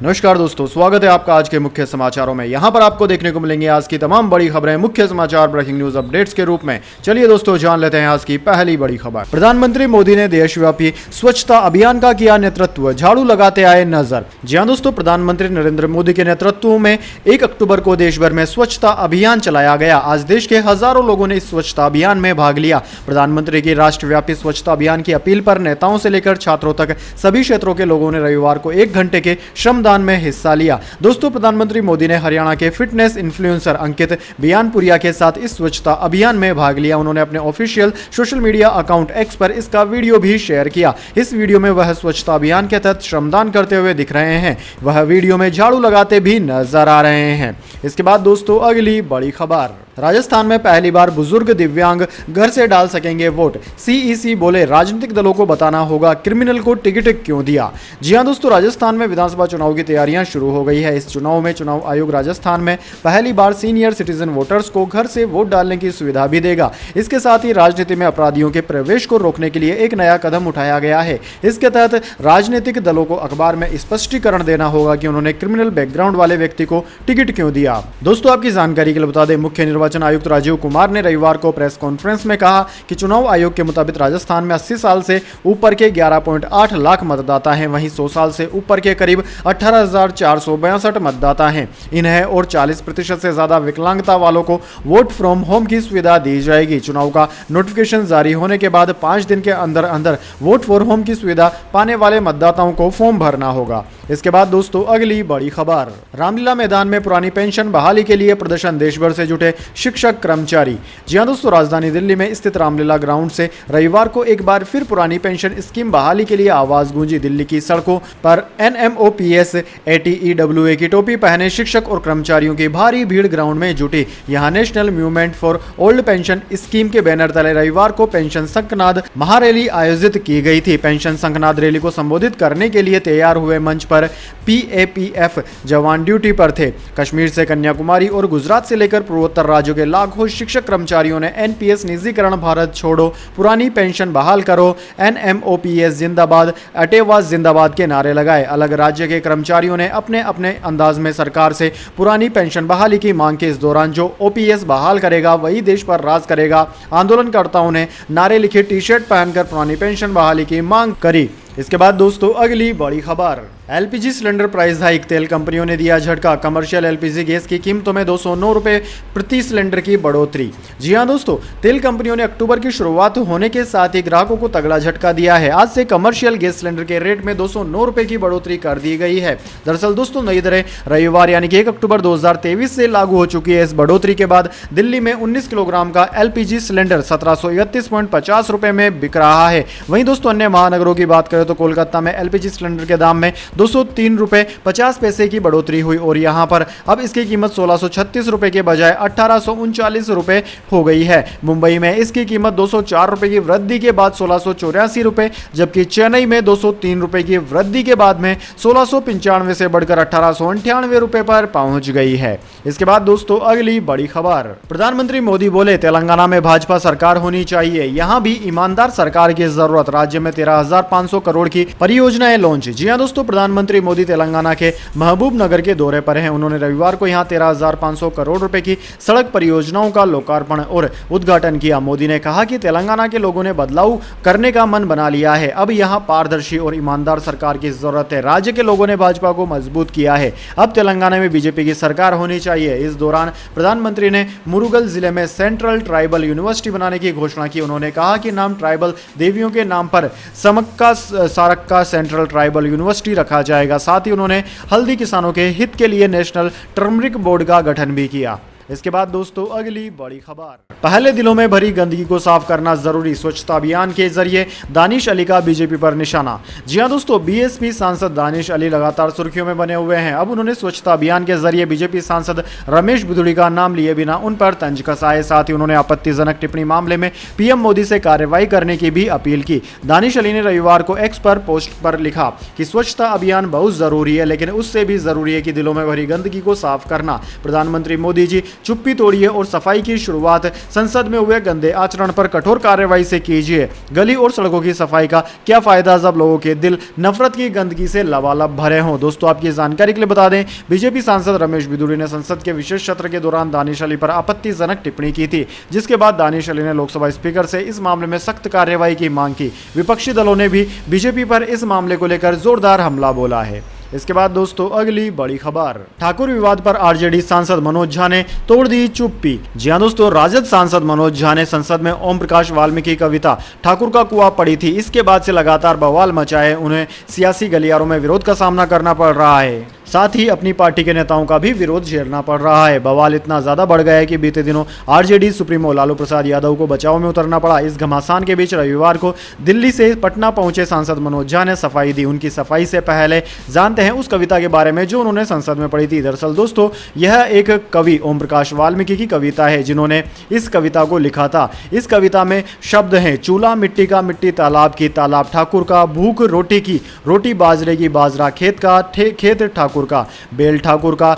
नमस्कार दोस्तों, स्वागत है आपका आज के मुख्य समाचारों में। यहां पर आपको देखने को मिलेंगे आज की तमाम बड़ी खबरें मुख्य समाचार ब्रेकिंग न्यूज अपडेट्स के रूप में। चलिए दोस्तों, जान लेते हैं आज की पहली बड़ी खबर। प्रधानमंत्री मोदी ने देशव्यापी स्वच्छता अभियान का किया नेतृत्व, झाड़ू लगाते आए नजर। जी हां दोस्तों, प्रधानमंत्री नरेंद्र मोदी के नेतृत्व में 1 अक्टूबर को देश भर में स्वच्छता अभियान चलाया गया। आज देश के हजारों लोगों ने इस स्वच्छता अभियान में भाग लिया। प्रधानमंत्री की राष्ट्रव्यापी स्वच्छता अभियान की अपील पर नेताओं से लेकर छात्रों तक सभी क्षेत्रों के लोगों ने रविवार को 1 घंटे के श्रमदान में हिस्सा लिया। दोस्तों, प्रधानमंत्री मोदी ने हरियाणा के फिटनेस इन्फ्लुएंसर अंकित बियानपुरिया के साथ इस स्वच्छता अभियान में भाग लिया। उन्होंने अपने official social media account x पर इसका वीडियो भी शेयर किया। इस वीडियो में वह स्वच्छता अभियान के तहत श्रमदान करते हुए दिख रहे हैं। वह वीडियो में झाड़ू लगाते भी नजर आ रहे हैं। इसके बाद दोस्तों, अगली बड़ी खबर। राजस्थान में पहली बार बुजुर्ग दिव्यांग घर से डाल सकेंगे वोट। सीईसी बोले, राजनीतिक दलों को बताना होगा क्रिमिनल को टिकट क्यों दिया। जी हां दोस्तों, राजस्थान में विधानसभा चुनाव की तैयारियां शुरू हो गई है। इस चुनाव में चुनाव आयोग राजस्थान में पहली बार सीनियर सिटीजन वोटर्स को घर से वोट डालने की सुविधा भी देगा। इसके साथ ही राजनीति में अपराधियों के प्रवेश को रोकने के लिए एक नया कदम उठाया गया है। इसके तहत राजनीतिक दलों को अखबार में स्पष्टीकरण देना होगा कि उन्होंने क्रिमिनल बैकग्राउंड वाले व्यक्ति को टिकट क्यों दिया। दोस्तों, आपकी जानकारी के लिए बता दें, मुख्य निर्वाचन आयुक्त राजीव कुमार ने रविवार को प्रेस कॉन्फ्रेंस में कहा कि चुनाव आयोग के मुताबिक राजस्थान में 80 साल से ऊपर के 11.8 लाख मतदाता हैं। वहीं 100 साल से ऊपर के करीब 18,462 मतदाता हैं। इन्हें और 40% से ज्यादा विकलांगता वालों को वोट फ्रॉम होम की सुविधा दी जाएगी। चुनाव का नोटिफिकेशन जारी होने के बाद 5 दिन के अंदर अंदर वोट फॉर होम की सुविधा पाने वाले मतदाताओं को फॉर्म भरना होगा। इसके बाद दोस्तों, अगली बड़ी खबर। रामलीला मैदान में पुरानी पेंशन बहाली के लिए प्रदर्शन, देश भर से जुटे शिक्षक कर्मचारी। जी हां दोस्तों, राजधानी दिल्ली में स्थित रामलीला ग्राउंड से रविवार को एक बार फिर पुरानी पेंशन स्कीम बहाली के लिए आवाज गूंजी। दिल्ली की सड़कों पर NMOPS ATEWA की टोपी पहने शिक्षक और कर्मचारियों की भारी भीड़ ग्राउंड में जुटी। यहां national movement for old pension scheme के बैनर तले रविवार को पेंशन संकनाद महारैली आयोजित की गई थी। पेंशन संकनाद रैली को संबोधित करने के लिए तैयार हुए मंच पर PAPF जवान ड्यूटी पर थे। कश्मीर से कन्याकुमारी और गुजरात से लेकर पूर्वोत्तर राज्यों के लाखों शिक्षक कर्मचारियों ने NPS निजीकरण, भारत छोड़ो, पुरानी पेंशन बहाल करो, NMOPS जिंदाबाद, अटेवा जिंदाबाद के नारे लगाए। अलग राज्य के कर्मचारियों ने अपने अपने अंदाज में सरकार से पुरानी पेंशन बहाली की मांग की। इस दौरान जो OPS बहाल करेगा वही देश पर राज करेगा। आंदोलनकर्ताओं ने नारे लिखे टी-शर्ट पहनकर पुरानी पेंशन बहाली की मांग करी। इसके बाद दोस्तों, अगली बड़ी खबर। LPG सिलेंडर प्राइस हाइक, तेल कंपनियों ने दिया झटका। कमर्शियल LPG गैस की कीमतों में 209 रुपए प्रति सिलेंडर की बढ़ोतरी। जी हां दोस्तों, तेल कंपनियों ने अक्टूबर की शुरुआत होने के साथ ही ग्राहकों को तगड़ा झटका दिया है। आज से कमर्शियल गैस सिलेंडर के रेट में 209 रुपए की बढ़ोतरी कर दी गई है। दरअसल दोस्तों, नई दरें रविवार यानी कि 1 अक्टूबर 2023 से लागू हो चुकी है। इस बढ़ोतरी के बाद दिल्ली में 19 किलोग्राम का LPG सिलेंडर 1731.50 रुपए में बिक रहा है। वहीं दोस्तों, अन्य महानगरों की बात करें तो कोलकाता में LPG सिलेंडर के दाम में 203 रुपए 50 पैसे की बढ़ोतरी हुई और यहां पर अब इसकी कीमत 1636 रुपए के बजाय 1839 रुपए हो गई है। मुंबई में इसकी कीमत 204 रुपए की वृद्धि के बाद 1684 रुपए, जबकि चेन्नई में 203 रुपए की वृद्धि के बाद में 1695 से बढ़कर 1898 रुपए पर पहुंच गई है। इसके बाद दोस्तों, अगली बड़ी खबर। प्रधानमंत्री मोदी बोले, तेलंगाना में भाजपा सरकार होनी चाहिए, यहां भी ईमानदार सरकार की जरूरत। राज्य में 13,500 करोड़ की परियोजनाएं लॉन्च। जी हां दोस्तों, प्रधानमंत्री मोदी तेलंगाना के महबूब नगर के दौरे पर हैं। उन्होंने रविवार को यहां 13,500 करोड़ रुपए की सड़क परियोजनाओं का लोकार्पण और उद्घाटन किया। मोदी ने कहा कि तेलंगाना के लोगों ने बदलाव करने का मन बना लिया है। अब यहां पारदर्शी और ईमानदार सरकार की जरूरत है। राज्य के लोगों ने भाजपा को मजबूत किया है। अब तेलंगाना में बीजेपी की सरकार होनी चाहिए। इस दौरान प्रधानमंत्री ने मुरुगल जिले में सेंट्रल ट्राइबल यूनिवर्सिटी बनाने की घोषणा की। उन्होंने कहा कि नाम ट्राइबल देवियों के नाम पर Sammakka Sarakka central tribal university रखा जाएगा। साथ ही उन्होंने हल्दी किसानों के हित के लिए नेशनल टर्मरिक बोर्ड का गठन भी किया। इसके बाद दोस्तों, अगली बड़ी खबर। पहले दिनों में भरी गंदगी को साफ करना जरूरी, स्वच्छता अभियान के जरिए दानिश अली का बीजेपी पर निशाना। जी हां दोस्तों, BSP सांसद दानिश अली लगातार सुर्खियों में बने हुए हैं। अब उन्होंने स्वच्छता अभियान के जरिए बीजेपी सांसद रमेश बिधूड़ी का नाम लिए बिना उन पर तंज कसा है। साथ ही उन्होंने आपत्तिजनक टिप्पणी मामले में PM मोदी से कार्रवाई करने की भी अपील की। दानिश अली ने रविवार को X पर पोस्ट पर लिखा कि स्वच्छता अभियान बहुत जरूरी है, लेकिन उससे भी जरूरी है कि दिलों में भरी गंदगी को साफ करना। प्रधानमंत्री मोदी जी चुप्पी तोड़िए और सफाई की शुरुआत संसद में हुए गंदे आचरण पर कठोर कार्रवाई से कीजिए। गली और सड़कों की सफाई का क्या फायदा जब लोगों के दिल नफरत की गंदगी से लबालब भरे हों। दोस्तों आपकी जानकारी के लिए बता दें, बीजेपी सांसद रमेश बिधूरी ने संसद के विशेष सत्र के दौरान दानिश अली पर आपत्तिजनक टिप्पणी की थी, जिसके बाद दानिश अली ने लोकसभा स्पीकर से इस मामले में सख्त कार्रवाई की मांग की। विपक्षी दलों ने भी बीजेपी पर इस मामले को लेकर जोरदार हमला बोला है। इसके बाद दोस्तों अगली बड़ी खबर, ठाकुर विवाद पर आरजेडी सांसद मनोज झा ने तोड़ दी चुप्पी। जी हां दोस्तों, राजद सांसद मनोज झा ने संसद में ओम प्रकाश वाल्मीकि कविता ठाकुर का कुआं पड़ी थी। इसके बाद से लगातार बवाल मचाए उन्हें सियासी गलियारों में विरोध का सामना करना पड़ रहा है, साथ ही अपनी पार्टी के नेताओं का भी विरोध झेलना पड़ रहा है। बवाल इतना ज्यादा बढ़ गया है कि बीते दिनों आरजेडी सुप्रीमो लालू प्रसाद यादव को बचाव में उतरना पड़ा। इस घमासान के बीच रविवार को दिल्ली से पटना पहुंचे सांसद मनोज झा ने सफाई दी। उनकी सफाई से पहले जानते हैं उस कविता के बारे में जो उन्होंने संसद में पढ़ी थी। दरअसल दोस्तों यह एक कवि ओम प्रकाश वाल्मीकि की कविता है जिन्होंने इस कविता को लिखा था। इस कविता में शब्द हैं, चूल्हा मिट्टी का, मिट्टी तालाब की, तालाब ठाकुर का, भूख रोटी की, रोटी बाजरे की, बाजरा खेत का, खेत ठाकुर का, बेल ठाकुर का,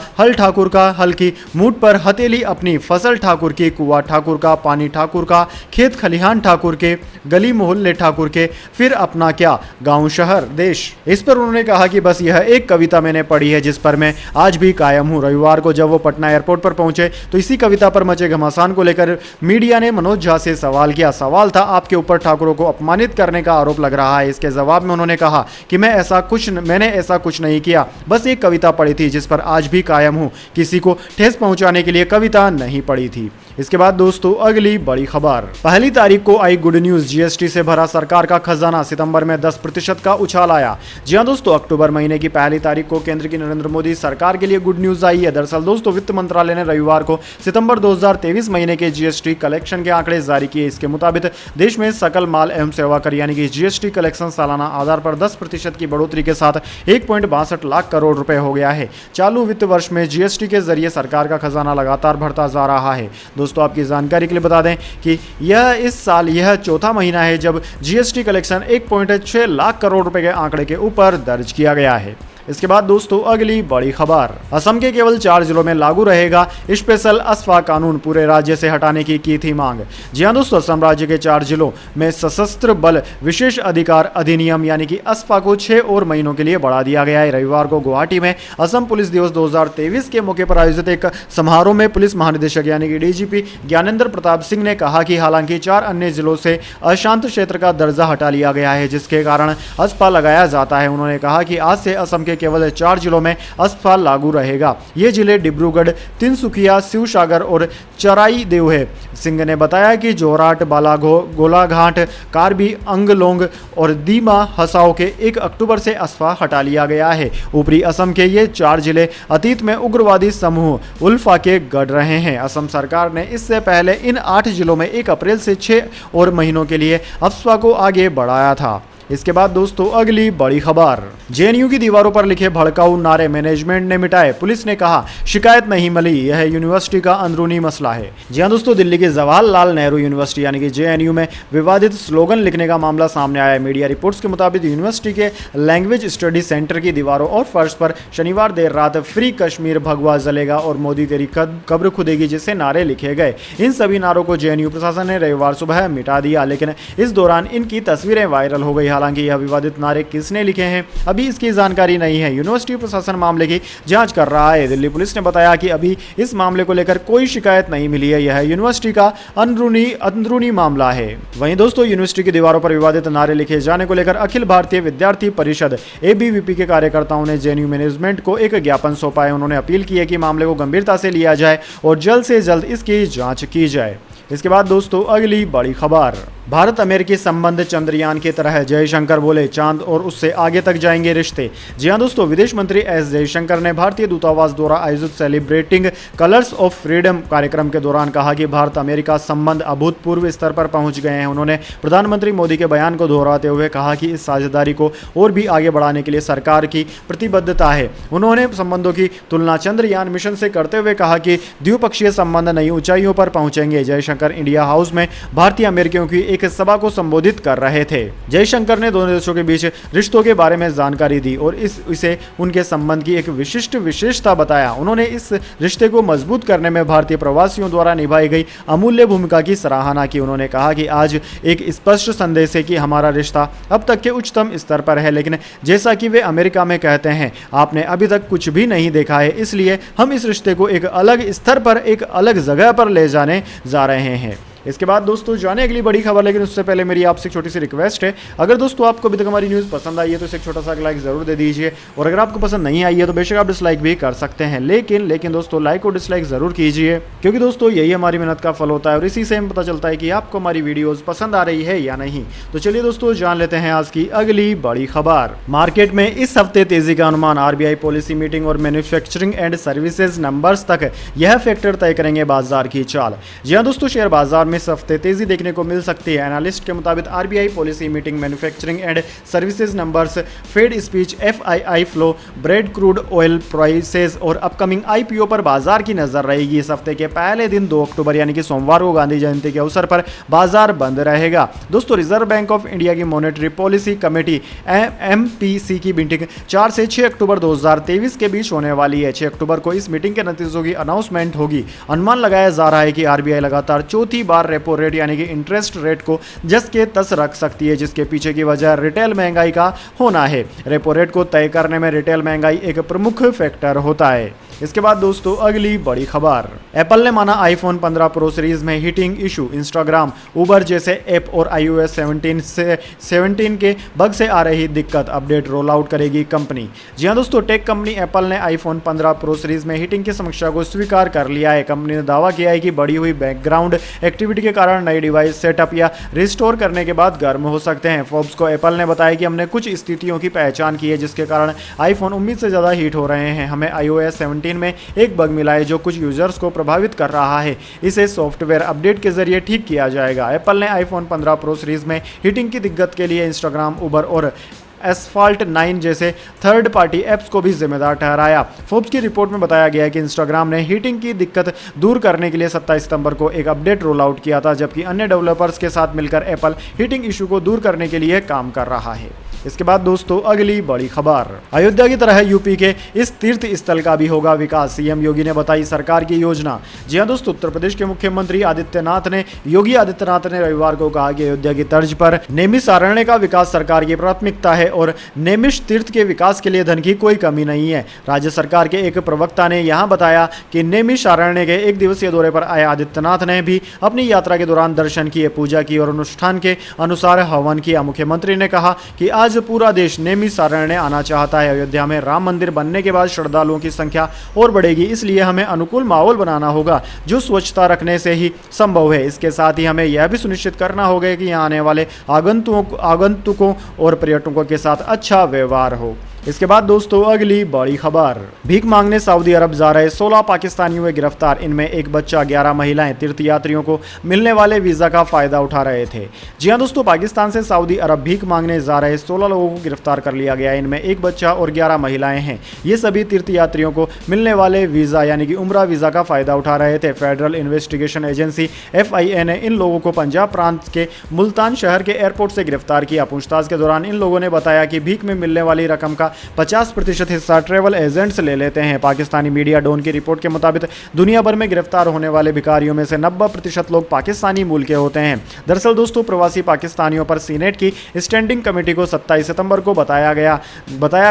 हल की मूठ पर हथेली अपनी, फसल ठाकुर की, कुआं ठाकुर का, पानी ठाकुर का, खेत खलिहान ठाकुर के, गली मोहल्ले ठाकुर के, फिर अपना क्या, गांव शहर देश। इस पर उन्होंने कहा कि बस यह एक कविता मैंने पढ़ी है जिस पर मैं आज भी कायम हूं। रविवार को जब वो पटना एयरपोर्ट पर पहुंचे तो इसी कविता पर मचे घमासान को लेकर मीडिया ने मनोज झा से सवाल किया। सवाल था, आपके ऊपर ठाकुरों को अपमानित करने का आरोप लग रहा है। इसके जवाब में उन्होंने कहा कि मैंने ऐसा कुछ नहीं किया, बस एक कविता पढ़ी थी जिस पर आज भी कायम हूं। किसी को ठेस पहुंचाने के लिए कविता नहीं पढ़ी थी। इसके बाद दोस्तों अगली बड़ी खबर, पहली तारीख को आई गुड न्यूज, जीएसटी से भरा सरकार का खजाना, सितंबर में 10% का उछाल आया। जी हां दोस्तों, अक्टूबर महीने की पहली तारीख को केंद्र की नरेंद्र मोदी सरकार के लिए गुड न्यूज आई है। दरअसल दोस्तों वित्त मंत्रालय ने रविवार को सितंबर 2023 महीने के जीएसटी कलेक्शन के आंकड़े जारी किए। इसके मुताबिक देश में सकल माल एवं सेवा कर यानी कि जीएसटी कलेक्शन सालाना आधार पर 10% की बढ़ोतरी के साथ 1.62 लाख करोड़ रुपए हो गया है। चालू वित्त वर्ष में जीएसटी के जरिए सरकार का खजाना लगातार बढ़ता जा रहा है। दोस्तों आपकी जानकारी के लिए बता दें कि इस साल यह चौथा महीना है जब जीएसटी कलेक्शन 1.6 लाख करोड़ रुपए के आंकड़े के ऊपर दर्ज किया गया है। इसके बाद दोस्तों अगली बड़ी खबर, असम के केवल 4 जिलों में लागू रहेगा स्पेशल अस्फा कानून, पूरे राज्य से हटाने की थी मांग। जी हां दोस्तों, असम राज्य के 4 जिलों में सशस्त्र बल विशेष अधिकार अधिनियम यानी कि अस्फा को 6 और महीनों के लिए बढ़ा दिया गया है। रविवार को गुवाहाटी में असम पुलिस दिवस 2023 के मौके पर आयोजित एक समारोह में पुलिस महानिदेशक यानी कि डीजीपी ज्ञानेंद्र प्रताप सिंह ने कहा कि हालांकि 4 अन्य जिलों से अशांत क्षेत्र का दर्जा हटा लिया गया है जिसके कारण अस्फा लगाया जाता है। उन्होंने कहा कि आज से असम के केवल 4 जिलों में अस्फा लागू रहेगा। ये जिले डिब्रूगढ़, तिनसुकिया, शिवसागर और चराई देव है। सिंह ने बताया कि जोरहाट, गोलाघाट, कार्बी अंगलोंग और दीमा हसाओ के 1 अक्टूबर से अस्फा हटा लिया गया है। ऊपरी असम के ये 4 जिले अतीत में उग्रवादी समूह उल्फा के गढ़ रहे हैं। असम सरकार ने इससे पहले इन 8 जिलों में 1 अप्रैल से 6 और महीनों के लिए अस्फा को आगे बढ़ाया था। इसके बाद दोस्तों अगली बड़ी खबर, जेएनयू की दीवारों पर लिखे भड़काऊ नारे मैनेजमेंट ने मिटाए, पुलिस ने कहा शिकायत नहीं मिली, यह यूनिवर्सिटी का अंदरूनी मसला है। जी हां दोस्तों, दिल्ली के जवाहरलाल नेहरू यूनिवर्सिटी यानी कि जेएनयू में विवादित स्लोगन लिखने का मामला सामने आया है। मीडिया रिपोर्ट्स के मुताबिक यूनिवर्सिटी के लैंग्वेज स्टडी सेंटर की दीवारों और फर्श पर शनिवार देर रात फ्री कश्मीर, भगवा जलेगा और मोदी तेरी कब्र खुदेगी जैसे नारे लिखे गए। इन सभी नारों को जेएनयू प्रशासन ने रविवार सुबह मिटा दिया, लेकिन इस दौरान इनकी तस्वीरें वायरल हो गई। हालांकि यह विवादित नारे किसने लिखे हैं अभी इसकी जानकारी नहीं है। यूनिवर्सिटी प्रशासन मामले की जांच कर रहा है। दिल्ली पुलिस ने बताया कि अभी इस मामले को लेकर कोई शिकायत नहीं मिली है। यह यूनिवर्सिटी का अंदरूनी मामला है। वहीं दोस्तों यूनिवर्सिटी की दीवारों पर विवादित नारे लिखे जाने को लेकर अखिल भारतीय विद्यार्थी परिषद एबीवीपी के कार्यकर्ताओं ने जेएनयू मैनेजमेंट को एक ज्ञापन सौंपा है। उन्होंने अपील की है कि मामले को गंभीरता से लिया जाए और जल्द से जल्द इसकी जांच की जाए। इसके बाद दोस्तों अगली बड़ी खबर, भारत अमेरिकी संबंध चंद्रयान की तरह, जयशंकर बोले चांद और उससे आगे तक जाएंगे रिश्ते। जी हां दोस्तों, विदेश मंत्री एस जयशंकर ने भारतीय दूतावास द्वारा आयोजित सेलिब्रेटिंग कलर्स ऑफ फ्रीडम कार्यक्रम के दौरान कहा कि भारत अमेरिका संबंध अभूतपूर्व स्तर पर पहुंच गए हैं। उन्होंने प्रधानमंत्री मोदी के बयान को दोहराते हुए कहा कि इस साझेदारी को और भी आगे बढ़ाने के लिए सरकार की प्रतिबद्धता है। उन्होंने संबंधों की तुलना चंद्रयान मिशन से करते हुए कहा कि द्विपक्षीय संबंध नई ऊंचाइयों पर पहुंचेंगे। जयशंकर इंडिया हाउस में भारतीय अमेरिकियों की एक सभा को संबोधित कर रहे थे। जयशंकर ने दोनों देशों के बीच रिश्तों के बारे में जानकारी दी और इसे उनके संबंध की एक विशिष्ट विशेषता बताया। उन्होंने इस रिश्ते को मजबूत करने में भारतीय प्रवासियों द्वारा निभाई गई अमूल्य भूमिका की सराहना की। उन्होंने कहा कि आज एक स्पष्ट संदेश है कि हमारा रिश्ता अब तक के उच्चतम स्तर पर है, लेकिन जैसा कि वे अमेरिका में कहते हैं, आपने अभी तक कुछ भी नहीं देखा है, इसलिए हम इस रिश्ते को एक अलग स्तर पर, एक अलग जगह पर ले जाने जा रहे हैं। इसके बाद दोस्तों जाने अगली बड़ी खबर, लेकिन उससे पहले मेरी आपसे एक छोटी सी रिक्वेस्ट है, अगर दोस्तों आपको अभी तक हमारी न्यूज़ पसंद आई है तो इसे एक छोटा सा लाइक जरूर दे दीजिए, और अगर आपको पसंद नहीं आई है तो बेशक आप डिसलाइक भी कर सकते हैं, लेकिन दोस्तों लाइक और डिसलाइक जरूर कीजिए, क्योंकि दोस्तों यही हमारी मेहनत का फल होता है और इसी से हमें पता चलता है कि आपको हमारी वीडियोज पसंद आ रही है या नहीं। तो चलिए दोस्तों जान लेते हैं आज की अगली बड़ी खबर। मार्केट में इस हफ्ते तेजी का अनुमान, आरबीआई पॉलिसी मीटिंग और मैन्युफैक्चरिंग एंड सर्विसेज नंबर्स तक यह फैक्टर तय करेंगे बाजार की चाल। जी हाँ दोस्तों, शेयर बाजार में इस हफ्ते तेजी देखने को मिल सकती है। एनालिस्ट के मुताबिक RBI policy meeting, manufacturing and services numbers, Fed speech, FII flow, Brent crude oil prices और अपकमिंग आईपीओ पर बाजार की नजर रहेगी। इस हफ्ते के पहले दिन 2 अक्टूबर यानी कि सोमवार को गांधी जयंती के अवसर पर बाजार बंद रहेगा। दोस्तों रिजर्व बैंक ऑफ इंडिया की मॉनेटरी पॉलिसी कमेटी एमपीसी की मीटिंग 4 से 6 अक्टूबर 2023 के बीच होने वाली है। 6 अक्टूबर को इस मीटिंग के नतीजों की अनाउंसमेंट होगी। अनुमान लगाया जा रहा है कि आरबीआई लगातार चौथी बार रेपो रेट यानी कि इंटरेस्ट रेट को जस के तस रख सकती है, जिसके पीछे की वजह रिटेल महंगाई का होना है। रेपो रेट को तय करने में रिटेल महंगाई एक प्रमुख फैक्टर होता है। इसके बाद दोस्तों अगली बड़ी खबर, एप्पल ने माना आईफोन 15 प्रो सीरीज में हीटिंग इशू, इंस्टाग्राम, उबर जैसे ऐप और iOS 17 के बग से आ रही दिक्कत, अपडेट रोल आउट करेगी कंपनी। जी हां दोस्तों, टेक कंपनी एप्पल ने आईफोन 15 प्रो सीरीज में हीटिंग की समस्या को स्वीकार कर लिया है। कंपनी ने दावा किया है कि बढ़ी हुई बैकग्राउंड एक्टिविटी के कारण नई डिवाइस सेटअप या रिस्टोर करने के बाद गर्म हो सकते हैं। फोर्ब्स को एप्पल ने बताया कि हमने कुछ स्थितियों की पहचान की है जिसके कारण आईफोन उम्मीद से ज़्यादा हीट हो रहे हैं। हमें iOS 17 में एक बग मिला है जो कुछ यूजर्स को प्रभावित कर रहा है। इसे सॉफ्टवेयर अपडेट के जरिए ठीक किया जाएगा। एप्पल ने आईफोन 15 प्रो सीरीज में हीटिंग की दिक्कत के लिए इंस्टाग्राम, उबर और एसफाल्ट 9 जैसे थर्ड पार्टी ऐप्स को भी जिम्मेदार ठहराया। फोर्ब्स की रिपोर्ट में बताया गया है कि इंस्टाग्राम ने हीटिंग की दिक्कत दूर करने के लिए 27 सितंबर को एक अपडेट रोल आउट किया था, जबकि अन्य डेवलपर्स के साथ मिलकर एप्पल हीटिंग इशू को दूर करने के लिए काम कर रहा है। इसके बाद दोस्तों अगली बड़ी खबर, अयोध्या की तरह यूपी के इस तीर्थ स्थल का भी होगा विकास, सीएम योगी ने बताई सरकार की योजना। जी हां दोस्तों, उत्तर प्रदेश के मुख्यमंत्री योगी आदित्यनाथ ने रविवार को कहा कि अयोध्या की तर्ज पर नैमिषारण्य का विकास सरकार की प्राथमिकता है और नैमिष तीर्थ के विकास के लिए धन की कोई कमी नहीं है। राज्य सरकार के एक प्रवक्ता ने यहां बताया कि नैमिषारण्य के एक दिवसीय दौरे पर आए आदित्यनाथ ने भी अपनी यात्रा के दौरान दर्शन किए, पूजा की और अनुष्ठान के अनुसार हवन किया। मुख्यमंत्री ने कहा कि आज पूरा देश नैमिषारण्य आना चाहता है। अयोध्या में राम मंदिर बनने के बाद श्रद्धालुओं की संख्या और बढ़ेगी, इसलिए हमें अनुकूल माहौल बनाना होगा जो स्वच्छता रखने से ही संभव है। इसके साथ ही हमें यह भी सुनिश्चित करना होगा कि यहाँ आने वाले आगंतुकों और पर्यटकों के साथ अच्छा व्यवहार हो। इसके बाद दोस्तों अगली बड़ी खबर, भीख मांगने सऊदी अरब जा रहे 16 पाकिस्तानी हुए गिरफ्तार, इनमें एक बच्चा, 11 महिलाएं। तीर्थयात्रियों को मिलने वाले वीजा का फायदा उठा रहे थे। जी हां दोस्तों, पाकिस्तान से सऊदी अरब भीख मांगने जा रहे 16 लोगों को गिरफ्तार कर लिया गया। इनमें एक बच्चा और 11 महिलाएं हैं। ये सभी तीर्थयात्रियों को मिलने वाले वीजा यानी कि उम्रा वीजा का फायदा उठा रहे थे। फेडरल इन्वेस्टिगेशन एजेंसी FIA ने इन लोगों को पंजाब प्रांत के मुल्तान शहर के एयरपोर्ट से गिरफ्तार किया। पूछताछ के दौरान इन लोगों ने बताया कि भीख में मिलने वाली रकम का 50% हिस्सा ट्रैवल एजेंट्स ले लेते हैं। पाकिस्तानी मीडिया डॉन की रिपोर्ट के मुताबिक दुनिया भर में गिरफ्तार होने वाले भिखारियों में से 90% लोग पाकिस्तानी मूल के होते हैं। दरअसल दोस्तों, प्रवासी पाकिस्तानियों पर सीनेट की स्टैंडिंग कमेटी को 27 सितंबर को बताया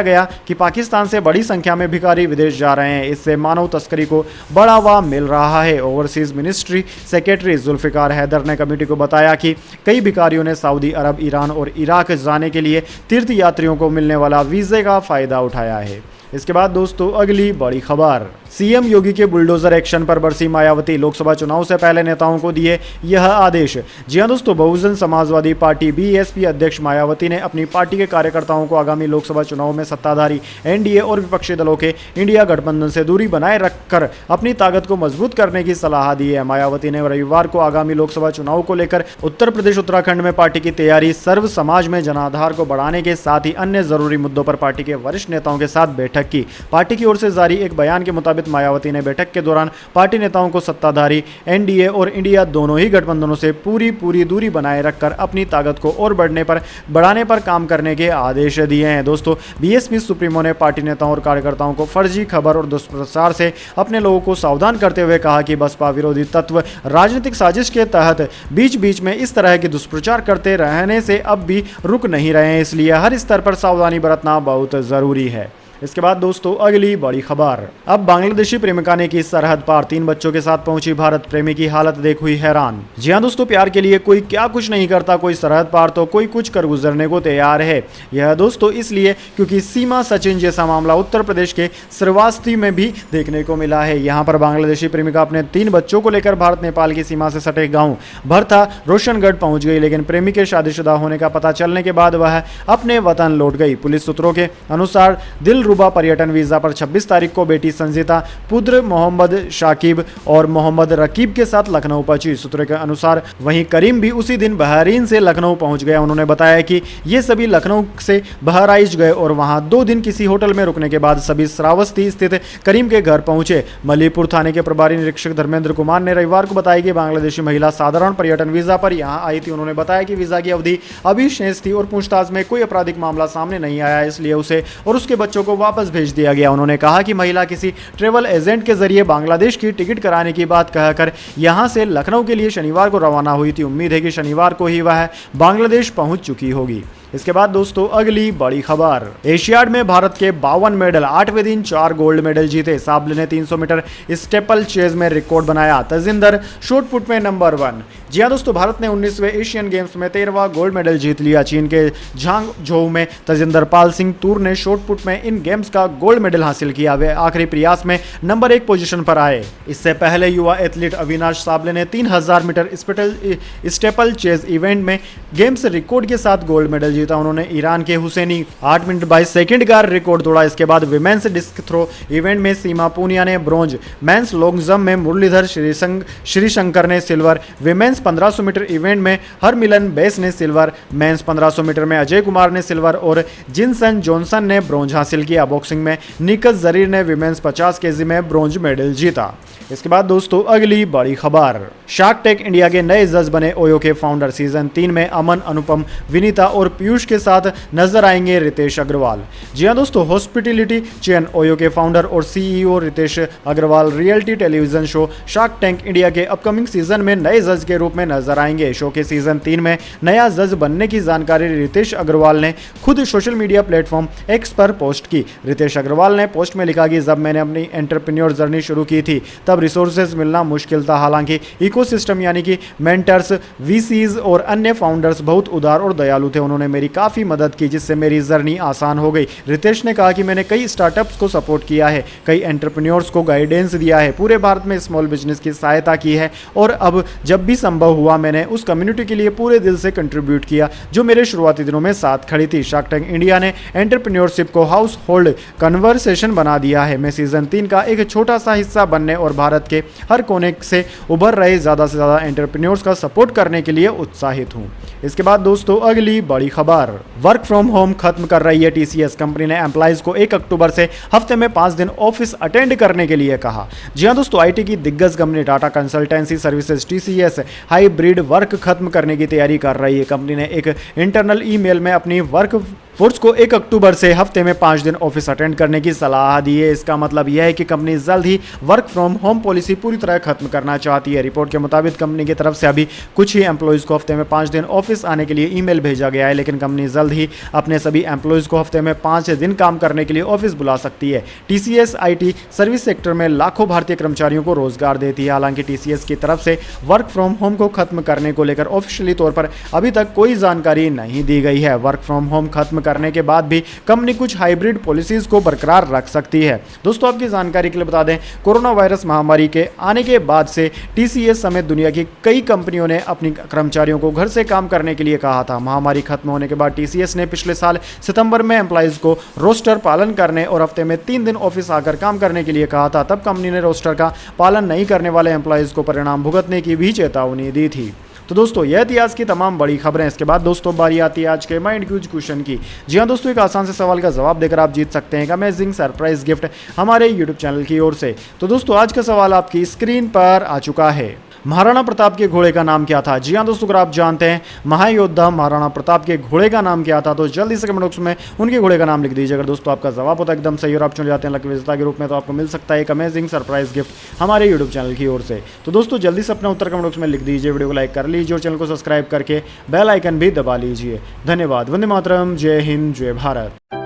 गया कि पाकिस्तान से बड़ी संख्या में भिखारी विदेश जा रहे हैं। इससे मानव तस्करी को बढ़ावा मिल रहा है। Overseas ministry secretary Zulfikar Haider ने कमेटी को बताया कि कई भिखारियों ने सऊदी अरब, ईरान और इराक जाने के लिए तीर्थ यात्रियों को मिलने वाला वीजे का फायदा उठाया है। इसके बाद दोस्तों अगली बड़ी खबर, सीएम योगी के बुलडोजर एक्शन पर बरसी मायावती, लोकसभा चुनाव से पहले नेताओं को दिए यह आदेश। जी हां दोस्तों, बहुजन समाजवादी पार्टी BSP अध्यक्ष मायावती ने अपनी पार्टी के कार्यकर्ताओं को आगामी लोकसभा चुनाव में सत्ताधारी NDA और विपक्षी दलों के इंडिया गठबंधन से दूरी बनाए रखकर अपनी ताकत को मजबूत करने की सलाह दी है। मायावती ने रविवार को आगामी लोकसभा चुनाव को लेकर उत्तर प्रदेश, उत्तराखंड में पार्टी की तैयारी, सर्व समाज में जनाधार को बढ़ाने के साथ ही अन्य जरूरी मुद्दों पर पार्टी के वरिष्ठ नेताओं के साथ बैठक की। पार्टी की ओर से जारी एक बयान के मुताबिक सहित मायावती ने बैठक के दौरान पार्टी नेताओं को सत्ताधारी एनडीए और इंडिया दोनों ही गठबंधनों से पूरी दूरी बनाए रखकर अपनी ताकत को और बढ़ाने पर काम करने के आदेश दिए हैं। दोस्तों, बीएसपी सुप्रीमो ने पार्टी नेताओं और कार्यकर्ताओं को फर्जी खबर और दुष्प्रचार से अपने लोगों को सावधान करते हुए कहा कि बसपा विरोधी तत्व राजनीतिक साजिश के तहत बीच बीच में इस तरह के दुष्प्रचार करते रहने से अब भी रुक नहीं रहे हैं, इसलिए हर स्तर पर सावधानी बरतना बहुत जरूरी है। इसके बाद दोस्तों अगली बड़ी खबर। अब बांग्लादेशी प्रेमिका ने की सरहद पार, 3 बच्चों के साथ पहुंची भारत, प्रेमी की हालत देख हुई हैरान। जी हां दोस्तों, प्यार के लिए कोई क्या कुछ नहीं करता, कोई सरहद पार तो कोई कुछ कर गुजरने को तैयार है। यह दोस्तों इसलिए क्योंकि सीमा सचिन जैसा मामला उत्तर प्रदेश के श्रावस्ती में भी देखने को मिला है। यहाँ पर बांग्लादेशी प्रेमिका अपने 3 बच्चों को लेकर भारत नेपाल की सीमा से सटे गाँव भरथा रोशनगढ़ पहुंच गई, लेकिन प्रेमी के शादीशुदा होने का पता चलने के बाद वह अपने वतन लौट गई। पुलिस सूत्रों के अनुसार दिलरुबा पर्यटन वीजा पर 26 तारीख को बेटी संजीता, पुत्र मोहम्मद शाकिब और मोहम्मद रकीब के साथ लखनऊ पहुंची। सूत्रों के अनुसार वहीं करीम भी उसी दिन बहरीन से लखनऊ पहुंच गया। उन्होंने बताया कि ये सभी लखनऊ से बहराइच गए और वहां 2 दिन किसी होटल में रुकने के बाद सभी श्रावस्ती स्थित करीम के घर पहुंचे। मलीपुर थाने के प्रभारी निरीक्षक धर्मेंद्र कुमार ने रविवार को बताया कि बांग्लादेशी महिला साधारण पर्यटन वीजा पर यहां आई थी। उन्होंने बताया कि वीजा की अवधि अभी शेष थी और पूछताछ में कोई आपराधिक मामला सामने नहीं आया, इसलिए उसे और उसके बच्चों को वापस भेज दिया गया। उन्होंने कहा कि महिला किसी ट्रैवल एजेंट के जरिए बांग्लादेश की टिकट कराने की बात कहकर यहां से लखनऊ के लिए शनिवार को रवाना हुई थी। उम्मीद है कि शनिवार को ही वह बांग्लादेश पहुंच चुकी होगी। इसके बाद दोस्तों अगली बड़ी खबर। एशियाड में भारत के 52 मेडल, 8वें दिन 4 गोल्ड मेडल जीते। साबले ने 300 मीटर स्टेपल चेज में रिकॉर्ड बनाया। तजिंदर शॉटपुट में नंबर 1। जी हां दोस्तों, भारत ने 19वें एशियन गेम्स में 13वां गोल्ड मेडल जीत लिया। चीन के झांगझोउ में तजिंदर पाल सिंह तूर ने शॉटपुट में इन गेम्स का गोल्ड मेडल हासिल किया। वे आखिरी प्रयास में नंबर 1 पोजीशन पर आए। इससे पहले युवा एथलीट अविनाश साबले ने 3000 मीटर स्टेपल चेज इवेंट में गेम्स रिकॉर्ड के साथ गोल्ड मेडल जीता। उन्होंने ईरान के हुसैनी 8 मिनट 22 सेकंड का रिकॉर्ड तोड़ा। इसके बाद विमेंस डिस्क थ्रो इवेंट में सीमा पूनिया ने ब्रॉन्ज, मेंस लॉन्ग जंप में मुरलीधर श्रीशंकर ने सिल्वर, विमेंस 1500 मीटर इवेंट में हरमिलन बेस ने सिल्वर, मेंस 1500 मीटर में अजय कुमार ने सिल्वर और जिनसन जॉनसन ने ब्रॉन्ज हासिल किया। बॉक्सिंग में निकत जरीर ने विमेंस 50 केजी में ब्रॉन्ज मेडल जीता। इसके बाद दोस्तों अगली बड़ी खबर। शार्क टैंक इंडिया के नए जज बने ओयो के फाउंडर। सीजन 3 में अमन, अनुपम, विनीता और पीयूष के साथ नजर आएंगे रितेश अग्रवाल। जी हां दोस्तों, हॉस्पिटैलिटी चेन ओयो के फाउंडर और CEO Ritesh Agarwal reality television show Shark Tank India के अपकमिंग सीजन में नए जज के रूप में नजर आएंगे। शो के सीजन 3 में नया जज बनने की जानकारी रितेश अग्रवाल ने खुद सोशल मीडिया प्लेटफॉर्म एक्स पर पोस्ट की। रितेश अग्रवाल ने पोस्ट में लिखा कि जब मैंने अपनी एंटरप्रेन्योर जर्नी शुरू की थी तब रिसोर्सेज मिलना मुश्किल था। हालांकि इकोसिस्टम यानी कि मेंटर्स, वीसीज और अन्य फाउंडर्स बहुत उदार और दयालु थे। उन्होंने मेरी काफ़ी मदद की जिससे मेरी जर्नी आसान हो गई। रितेश ने कहा कि मैंने कई स्टार्टअप्स को सपोर्ट किया है, कई एंटरप्रेन्योर्स को गाइडेंस दिया है, पूरे भारत में स्मॉल बिजनेस की सहायता की है और अब जब भी संभव हुआ मैंने उस कम्युनिटी के लिए पूरे दिल से कंट्रीब्यूट किया जो मेरे शुरुआती दिनों में साथ खड़ी थी। शार्क टैंक इंडिया ने एंटरप्रेन्योरशिप को हाउस होल्ड कन्वर्सेशन बना दिया है। मैं सीजन 3 का एक छोटा सा हिस्सा बनने और भारत के हर कोने से उभर रहे ज़्यादा से ज़्यादा एंटरप्रेन्योर्स का सपोर्ट करने के लिए उत्साहित हूँ। इसके बाद दोस्तों अगली बड़ी खबर। वर्क फ्रॉम होम खत्म कर रही है टीसीएस। कंपनी ने एम्प्लॉइज को 1 अक्टूबर से हफ्ते में 5 दिन ऑफिस अटेंड करने के लिए कहा। जी हां दोस्तों, आईटी की दिग्गज company Tata consultancy services TCS hybrid work खत्म करने की तैयारी कर रही है। कंपनी ने एक इंटरनल ईमेल में अपनी वर्क फोर्स को 1 अक्टूबर से हफ्ते में 5 दिन ऑफिस अटेंड करने की सलाह दी है। इसका मतलब यह है कि कंपनी जल्द ही वर्क फ्रॉम होम पॉलिसी पूरी तरह खत्म करना चाहती है। रिपोर्ट के मुताबिक कंपनी की तरफ से अभी कुछ ही एम्प्लॉइज को हफ्ते में 5 दिन ऑफिस आने के लिए ईमेल भेजा गया है, लेकिन कंपनी जल्द ही अपने सभी एम्प्लॉइज को हफ्ते में 5 दिन काम करने के लिए ऑफिस बुला सकती है। टीसीएस आईटी सर्विस सेक्टर में लाखों भारतीय कर्मचारियों को रोजगार देती है। हालांकि टीसीएस की तरफ से वर्क फ्रॉम होम को खत्म करने को लेकर ऑफिशियली तौर पर अभी तक कोई जानकारी नहीं दी गई है। वर्क फ्रॉम होम खत्म करने के बाद भी कंपनी कुछ हाइब्रिड पॉलिसीज को बरकरार रख सकती है। दोस्तों आपकी जानकारी के लिए बता दें, कोरोना वायरस महामारी के आने के बाद से टीसीएस समेत दुनिया की कई कंपनियों ने अपनी कर्मचारियों को घर से काम करने के लिए कहा था। महामारी खत्म होने के बाद टीसीएस ने पिछले साल सितंबर में एम्प्लॉइज को रोस्टर पालन करने और हफ्ते में 3 दिन ऑफिस आकर काम करने के लिए कहा था। तब कंपनी ने रोस्टर का पालन नहीं करने वाले एम्प्लॉइज को परिणाम भुगतने की भी चेतावनी दी थी। तो दोस्तों यह थी आज की तमाम बड़ी खबरें। इसके बाद दोस्तों बारी आती है आज के माइंड क्यूज क्वेश्चन की। जी हाँ दोस्तों, एक आसान से सवाल का जवाब देकर आप जीत सकते हैं एक अमेजिंग सरप्राइज गिफ्ट हमारे यूट्यूब चैनल की ओर से। तो दोस्तों आज का सवाल आपकी स्क्रीन पर आ चुका है। महाराणा प्रताप के घोड़े का नाम क्या था? जी हाँ दोस्तों, अगर आप जानते हैं महायोद्धा महाराणा प्रताप के घोड़े का नाम क्या था तो जल्दी से कमेंट बॉक्स में उनके घोड़े का नाम लिख दीजिए। अगर दोस्तों आपका जवाब होता है एकदम सही और आप चुन जाते हैं लकी विजेता के रूप में, तो आपको मिल सकता है एक अमेजिंग सरप्राइज गिफ्ट हमारे यूट्यूब चैनल की ओर से। तो दोस्तों जल्दी से अपना उत्तर कमेंट बॉक्स में लिख दीजिए, वीडियो को लाइक कर लीजिए और चैनल को सब्सक्राइब करके बेल आइकन भी दबा लीजिए। धन्यवाद। वंदे मातरम। जय हिंद, जय भारत।